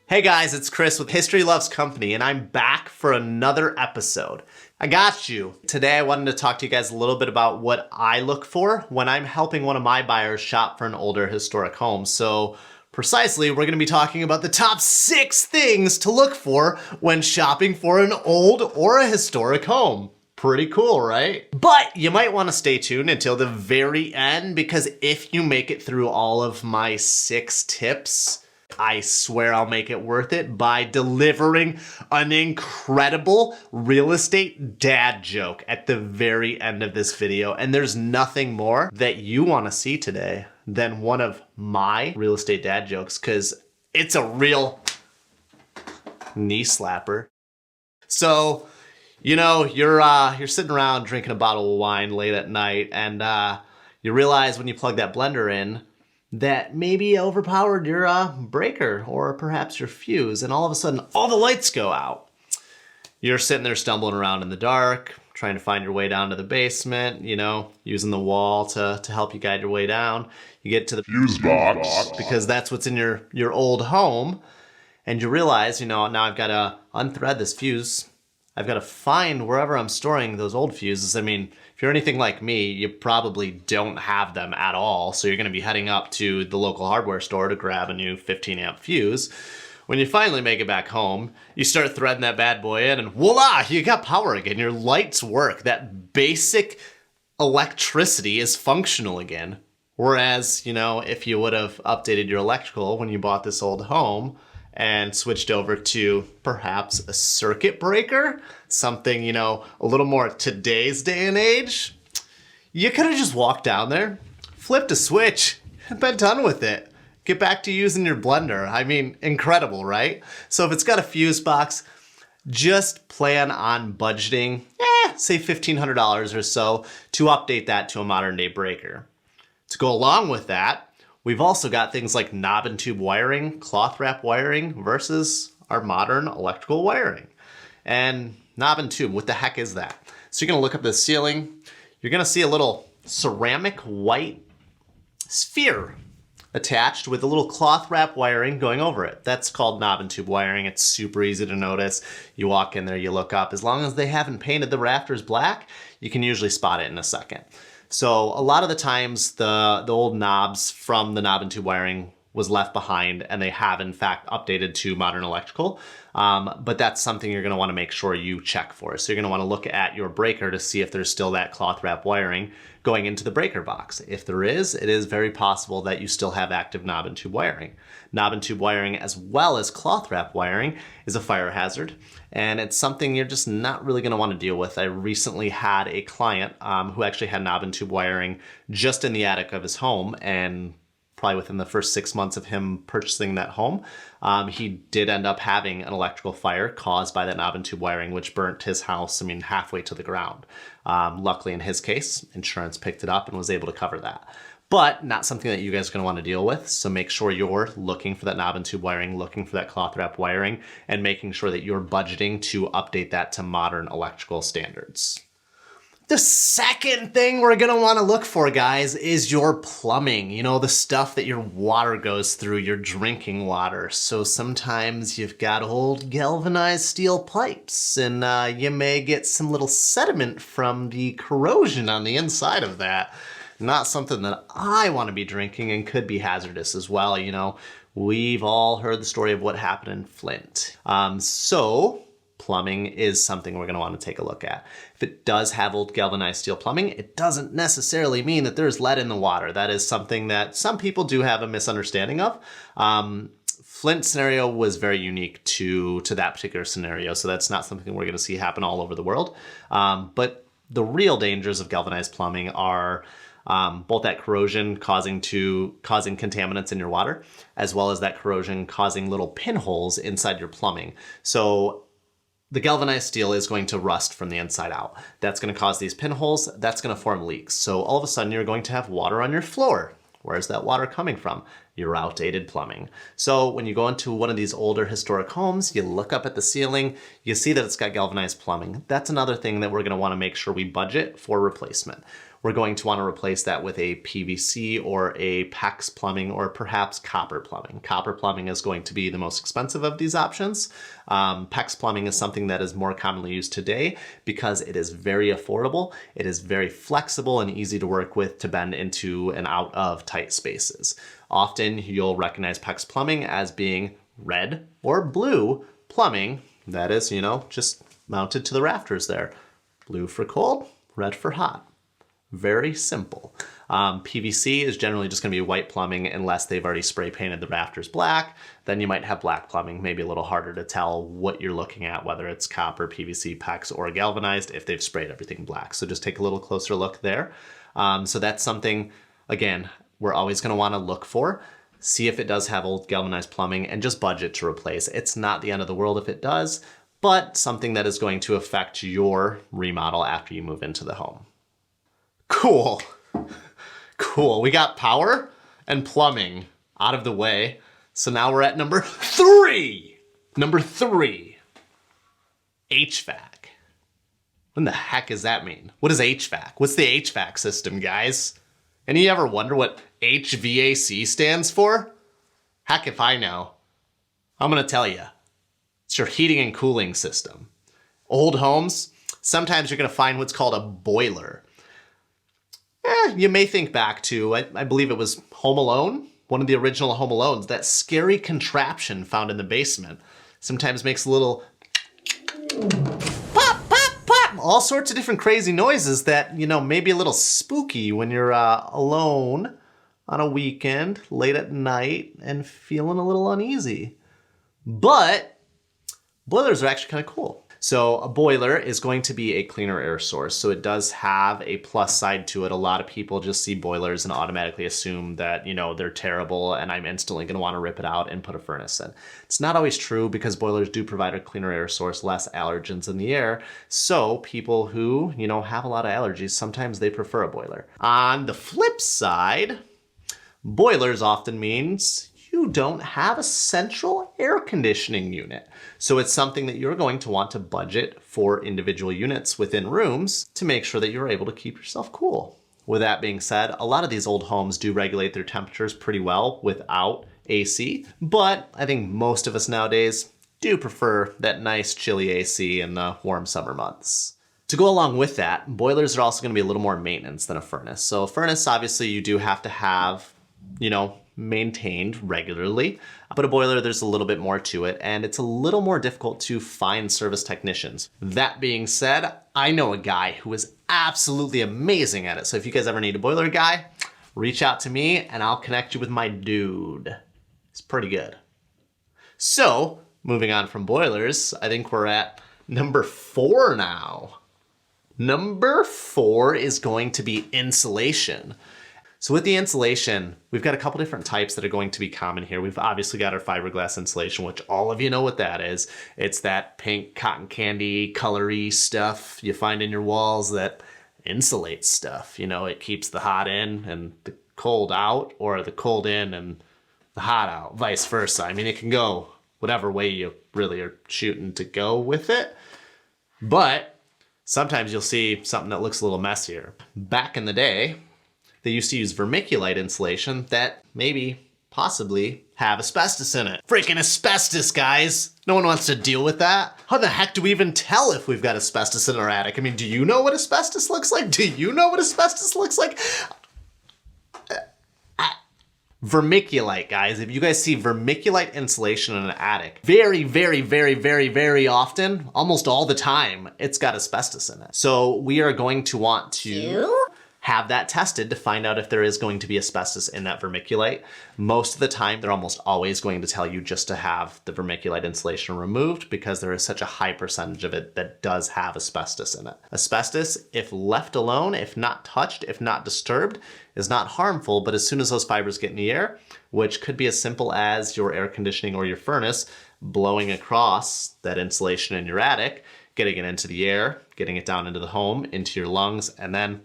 Hey guys, it's Chris with History Loves Company, and I'm back for another episode. I got you. Today I wanted to talk to you guys a little bit about what I look for when I'm helping one of my buyers shop for an older historic home. So precisely, we're going to be talking about the top 6 things to look for when shopping for an old or a historic home. Pretty cool, right? But you might want to stay tuned until the very end, because if you make it through all of my 6 tips, I swear I'll make it worth it by delivering an incredible real estate dad joke at the very end of this video. And there's nothing more that you want to see today than one of my real estate dad jokes, because it's a real knee slapper. So, you're sitting around drinking a bottle of wine late at night, and you realize when you plug that blender in that maybe you overpowered your breaker or perhaps your fuse, and all of a sudden all the lights go out. You're sitting there stumbling around in the dark, trying to find your way down to the basement, using the wall to help you guide your way down. You get to the fuse box because that's what's in your old home, and you realize, now I've got to unthread this fuse. I've got to find wherever I'm storing those old fuses. I mean, if you're anything like me, you probably don't have them at all. So you're going to be heading up to the local hardware store to grab a new 15 amp fuse. When you finally make it back home, you start threading that bad boy in, and voila, you got power again. Your lights work. That basic electricity is functional again. Whereas, if you would have updated your electrical when you bought this old home and switched over to perhaps a circuit breaker, something, a little more today's day and age, you could have just walked down there, flipped a switch, and been done with it. Get back to using your blender. I mean, incredible, right? So if it's got a fuse box, just plan on budgeting, say $1,500 or so to update that to a modern day breaker. To go along with that, we've also got things like knob and tube wiring, cloth wrap wiring versus our modern electrical wiring. And knob and tube, what the heck is that? So you're gonna look up the ceiling, you're gonna see a little ceramic white sphere attached with a little cloth wrap wiring going over it. That's called knob and tube wiring. It's super easy to notice. You walk in there, you look up. As long as they haven't painted the rafters black, you can usually spot it in a second. So a lot of the times the old knobs from the knob and tube wiring was left behind, and they have in fact updated to modern electrical. But that's something you're gonna wanna make sure you check for. So you're gonna wanna look at your breaker to see if there's still that cloth wrap wiring going into the breaker box. If there is, it is very possible that you still have active knob and tube wiring. Knob and tube wiring as well as cloth wrap wiring is a fire hazard, and it's something you're just not really gonna wanna deal with. I recently had a client who actually had knob and tube wiring just in the attic of his home, and probably within the first 6 months of him purchasing that home, he did end up having an electrical fire caused by that knob and tube wiring, which burnt his house, halfway to the ground. Luckily in his case, insurance picked it up and was able to cover that. But not something that you guys are gonna wanna deal with, so make sure you're looking for that knob and tube wiring, looking for that cloth wrap wiring, and making sure that you're budgeting to update that to modern electrical standards. The second thing we're gonna wanna look for, guys, is your plumbing. The stuff that your water goes through, your drinking water. So sometimes you've got old galvanized steel pipes, and you may get some little sediment from the corrosion on the inside of that. Not something that I wanna be drinking, and could be hazardous as well. We've all heard the story of what happened in Flint. So plumbing is something we're gonna wanna take a look at. If it does have old galvanized steel plumbing, it doesn't necessarily mean that there's lead in the water. That is something that some people do have a misunderstanding of. Flint scenario was very unique to that particular scenario, so that's not something we're gonna see happen all over the world. But the real dangers of galvanized plumbing are both that corrosion causing contaminants in your water, as well as that corrosion causing little pinholes inside your plumbing. So the galvanized steel is going to rust from the inside out. That's going to cause these pinholes. That's going to form leaks. So all of a sudden you're going to have water on your floor. Where's that water coming from? Your outdated plumbing. So when you go into one of these older historic homes, you look up at the ceiling, you see that it's got galvanized plumbing. That's another thing that we're going to want to make sure we budget for replacement. we're going to want to replace that with a PVC or a PEX plumbing or perhaps copper plumbing. Copper plumbing is going to be the most expensive of these options. PEX plumbing is something that is more commonly used today because it is very affordable. It is very flexible and easy to work with to bend into and out of tight spaces. Often you'll recognize PEX plumbing as being red or blue plumbing that is, just mounted to the rafters there. Blue for cold, red for hot. Very simple. PVC is generally just going to be white plumbing unless they've already spray painted the rafters black. Then you might have black plumbing, maybe a little harder to tell what you're looking at, whether it's copper, PVC, PEX, or galvanized if they've sprayed everything black. So just take a little closer look there. So that's something, again, we're always going to want to look for. See if it does have old galvanized plumbing and just budget to replace. It's not the end of the world if it does, but something that is going to affect your remodel after you move into the home. Cool. Cool. We got power and plumbing out of the way. So now we're at number 3. Number 3, HVAC. What in the heck does that mean? What is HVAC? What's the HVAC system, guys? Any of you ever wonder what HVAC stands for? Heck if I know. I'm going to tell you. It's your heating and cooling system. Old homes, sometimes you're going to find what's called a boiler. You may think back to, I believe it was Home Alone, one of the original Home Alones, that scary contraption found in the basement. Sometimes makes a little pop, pop, pop, all sorts of different crazy noises that, maybe a little spooky when you're alone on a weekend, late at night, and feeling a little uneasy. But boilers are actually kind of cool. So a boiler is going to be a cleaner air source. So it does have a plus side to it. A lot of people just see boilers and automatically assume that, they're terrible and I'm instantly going to want to rip it out and put a furnace in. It's not always true because boilers do provide a cleaner air source, less allergens in the air. So people who, have a lot of allergies, sometimes they prefer a boiler. On the flip side, boilers often means you don't have a central air conditioning unit. So it's something that you're going to want to budget for individual units within rooms to make sure that you're able to keep yourself cool. With that being said, a lot of these old homes do regulate their temperatures pretty well without AC, but I think most of us nowadays do prefer that nice chilly AC in the warm summer months. To go along with that, boilers are also going to be a little more maintenance than a furnace. So a furnace, obviously, you do have to have, maintained regularly. But a boiler, there's a little bit more to it, and it's a little more difficult to find service technicians. That being said, I know a guy who is absolutely amazing at it. So if you guys ever need a boiler guy, reach out to me and I'll connect you with my dude. It's pretty good. So moving on from boilers, I think we're at number 4 now. Number 4 is going to be insulation. So with the insulation, we've got a couple different types that are going to be common here. We've obviously got our fiberglass insulation, which all of you know what that is. It's that pink cotton candy, colory stuff you find in your walls that insulates stuff. It keeps the hot in and the cold out, or the cold in and the hot out, vice versa. I mean, it can go whatever way you really are shooting to go with it. But sometimes you'll see something that looks a little messier. Back in the day, they used to use vermiculite insulation that possibly have asbestos in it. Freaking asbestos, guys. No one wants to deal with that. How the heck do we even tell if we've got asbestos in our attic? I mean, do you know what asbestos looks like? Do you know what asbestos looks like? Vermiculite, guys. If you guys see vermiculite insulation in an attic, very, very, very, very, very often, almost all the time, it's got asbestos in it. So we are going to want to have that tested to find out if there is going to be asbestos in that vermiculite. Most of the time, they're almost always going to tell you just to have the vermiculite insulation removed because there is such a high percentage of it that does have asbestos in it. Asbestos, if left alone, if not touched, if not disturbed, is not harmful, but as soon as those fibers get in the air, which could be as simple as your air conditioning or your furnace blowing across that insulation in your attic, getting it into the air, getting it down into the home, into your lungs, and then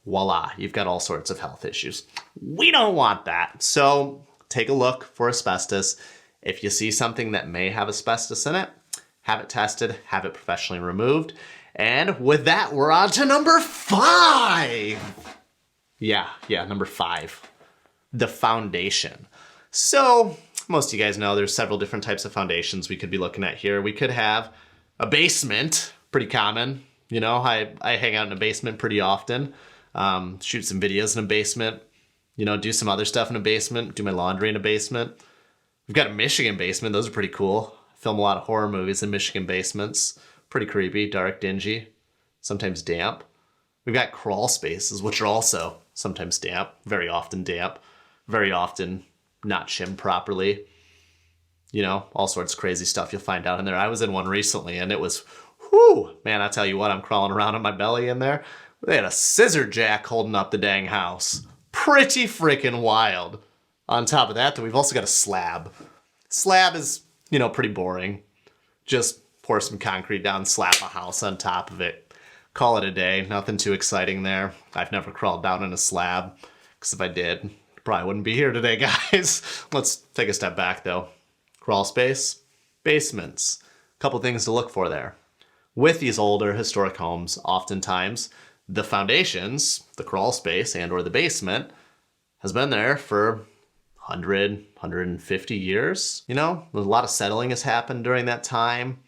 voila, you've got all sorts of health issues. We don't want that. So take a look for asbestos. If you see something that may have asbestos in it, have it tested, have it professionally removed. And with that, we're on to number 5. Yeah, number 5, the foundation. So most of you guys know there's several different types of foundations we could be looking at here. We could have a basement, pretty common. You know, I hang out in a basement pretty often, shoot some videos in a basement, you know, do some other stuff in a basement, do my laundry in a basement. We've got a Michigan basement. Those are pretty cool. I film a lot of horror movies in Michigan basements. Pretty creepy, dark, dingy, sometimes damp. We've got crawl spaces, which are also sometimes damp, very often not shimmed properly. You know, all sorts of crazy stuff you'll find out in there. I was in one recently and it was, whew, man, I tell you what, I'm crawling around on my belly in there. They had a scissor jack holding up the dang house. Pretty freaking wild. On top of that, though, we've also got a slab. Slab is, you know, pretty boring. Just pour some concrete down, slap a house on top of it. Call it a day. Nothing too exciting there. I've never crawled down in a slab, because if I did, probably wouldn't be here today, guys. Let's take a step back, though. Crawl space, basements. A couple things to look for there. With these older historic homes, oftentimes the foundations, the crawl space and or the basement, has been there for 100, 150 years. You know, a lot of settling has happened during that time.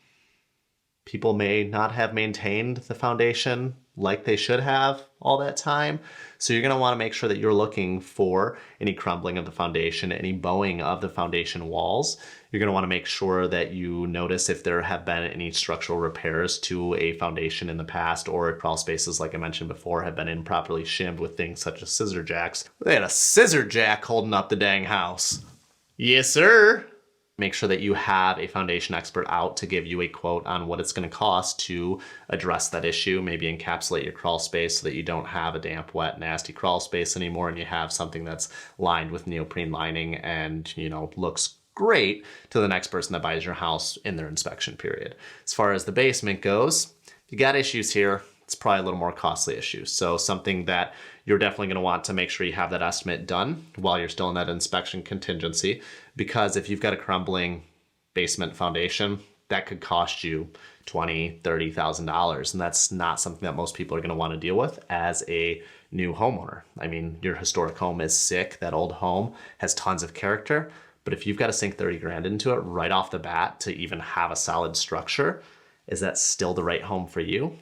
People may not have maintained the foundation like they should have all that time. So you're going to want to make sure that you're looking for any crumbling of the foundation, any bowing of the foundation walls. You're going to want to make sure that you notice if there have been any structural repairs to a foundation in the past, or crawl spaces, like I mentioned before, have been improperly shimmed with things such as scissor jacks. They had a scissor jack holding up the dang house. Yes, sir. Make sure that you have a foundation expert out to give you a quote on what it's going to cost to address that issue. Maybe encapsulate your crawl space so that you don't have a damp, wet, nasty crawl space anymore, and you have something that's lined with neoprene lining and, you know, looks great to the next person that buys your house in their inspection period. As far as the basement goes, if you got issues here, it's probably a little more costly issue. So something that you're definitely going to want to make sure you have that estimate done while you're still in that inspection contingency, because if you've got a crumbling basement foundation, that could cost you $20,000, $30,000. And that's not something that most people are going to want to deal with as a new homeowner. I mean, your historic home is sick. That old home has tons of character. But if you've got to sink 30 grand into it right off the bat to even have a solid structure, is that still the right home for you?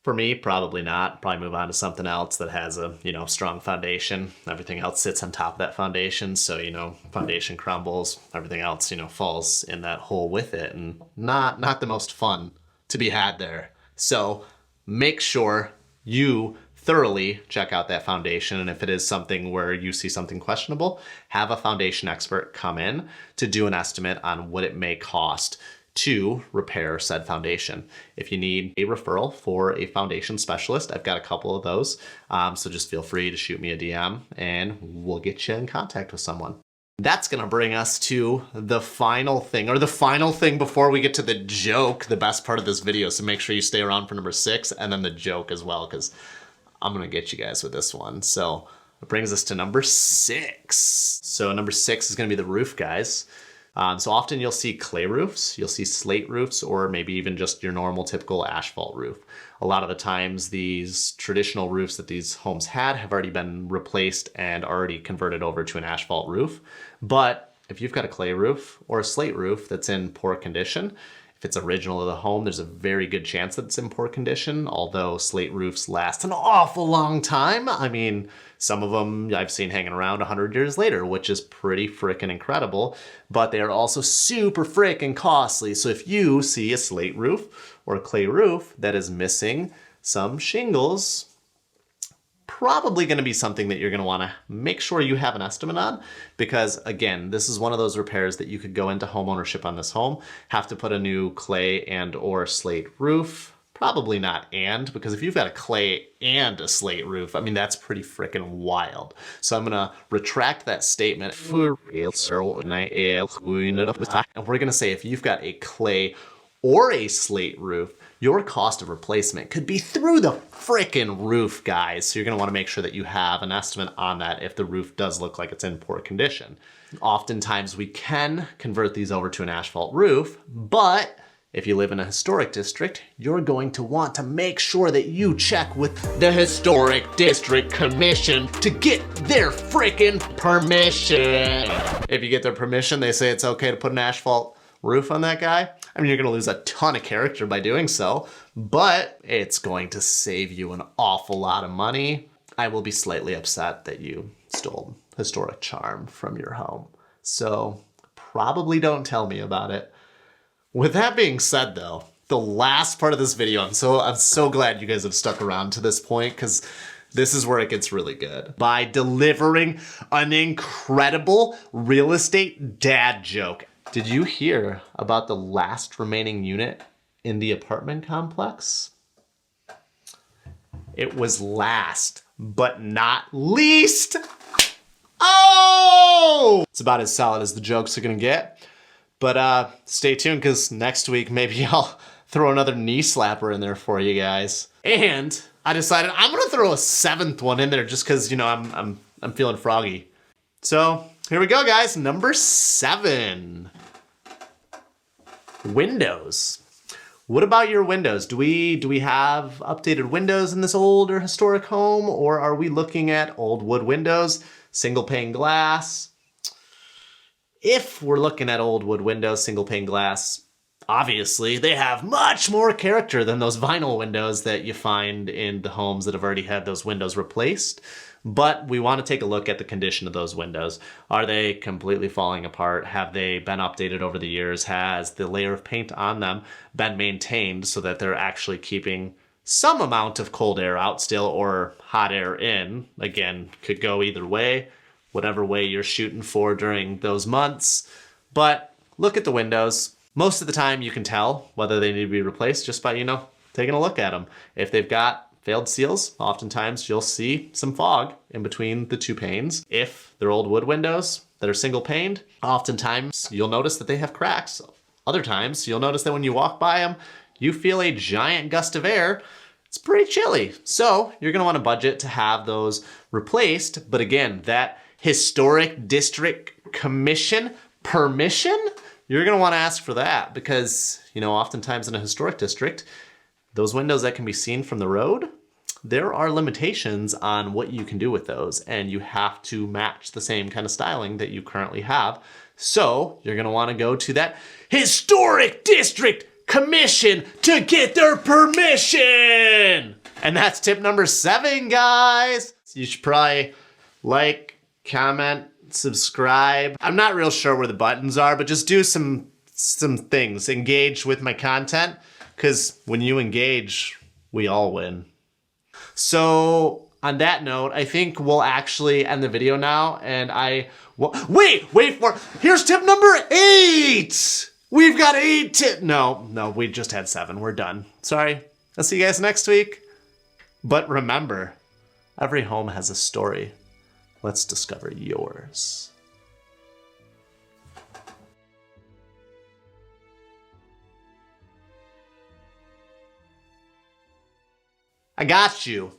For me, probably not. Probably move on to something else that has a, you know, strong foundation. Everything else sits on top of that foundation. So, you know, foundation crumbles, everything else, you know, falls in that hole with it, and not the most fun to be had there. So make sure you thoroughly check out that foundation. And if it is something where you see something questionable, have a foundation expert come in to do an estimate on what it may cost to repair said foundation. If you need a referral for a foundation specialist, I've got a couple of those. So just feel free to shoot me a DM and we'll get you in contact with someone. That's going to bring us to the final thing, or the final thing before we get to the joke, the best part of this video. So make sure you stay around for number 6 and then the joke as well, because I'm going to get you guys with this one. So it brings us to number 6. So number 6 is going to be the roof, guys. So often you'll see clay roofs, you'll see slate roofs, or maybe even just your normal typical asphalt roof. A lot of the times these traditional roofs that these homes had have already been replaced and already converted over to an asphalt roof. But if you've got a clay roof or a slate roof that's in poor condition, if it's original to the home, there's a very good chance that it's in poor condition, although slate roofs last an awful long time. I mean, some of them I've seen hanging around 100 years later, which is pretty freaking incredible, but they are also super freaking costly. So if you see a slate roof or a clay roof that is missing some shingles, probably going to be something that you're going to want to make sure you have an estimate on, because again, this is one of those repairs that you could go into home ownership on this home, have to put a new clay and or slate roof. Probably not because if you've got a clay and a slate roof, I mean, that's pretty freaking wild. So I'm going to retract that statement. And we're going to say if you've got a clay or a slate roof, your cost of replacement could be through the frickin' roof, guys. So you're gonna wanna make sure that you have an estimate on that if the roof does look like it's in poor condition. Oftentimes we can convert these over to an asphalt roof, but If you live in a historic district, you're going to want to make sure that you check with the Historic District Commission to get their frickin' permission. If you get their permission, they say it's okay to put an asphalt roof on that guy. I mean, you're gonna lose a ton of character by doing so, but it's going to save you an awful lot of money. I will be slightly upset that you stole historic charm from your home. So probably don't tell me about it. With that being said though, the last part of this video, I'm so glad you guys have stuck around to this point, because this is where it gets really good. By delivering an incredible real estate dad joke. Did you hear about the last remaining unit in the apartment complex? It was last, but not least. Oh! It's about as solid as the jokes are gonna get. But stay tuned, because next week maybe I'll throw another knee slapper in there for you guys. And I decided I'm gonna throw a 7th one in there just because, you know, I'm feeling froggy. So here we go, guys. Number 7. Windows. What about your windows? Do we have updated windows in this old or historic home, or are we looking at old wood windows, single pane glass? If we're looking at old wood windows, single pane glass, obviously they have much more character than those vinyl windows that you find in the homes that have already had those windows replaced. But we want to take a look at the condition of those windows. Are they completely falling apart? Have they been updated over the years? Has the layer of paint on them been maintained so that they're actually keeping some amount of cold air out still or hot air in? Again, could go either way, whatever way you're shooting for during those months. But look at the windows. Most of the time you can tell whether they need to be replaced just by, you know, taking a look at them. If they've got failed seals, oftentimes you'll see some fog in between the 2 panes. If they're old wood windows that are single paned, oftentimes you'll notice that they have cracks. Other times you'll notice that when you walk by them, you feel a giant gust of air. It's pretty chilly. So you're gonna wanna budget to have those replaced. But again, that Historic District Commission permission, you're gonna wanna ask for that, because, you know, oftentimes in a historic district, those windows that can be seen from the road, there are limitations on what you can do with those, and you have to match the same kind of styling that you currently have. So you're gonna wanna go to that Historic District Commission to get their permission. And that's tip number 7, guys. You should probably like, comment, subscribe. I'm not real sure where the buttons are, but just do some things. Engage with my content, because when you engage, we all win. So on that note, I think we'll actually end the video now, and wait for it. Here's tip number 8. We've got 8 tips. No, we just had 7. We're done. Sorry. I'll see you guys next week. But remember, every home has a story. Let's discover yours. I got you.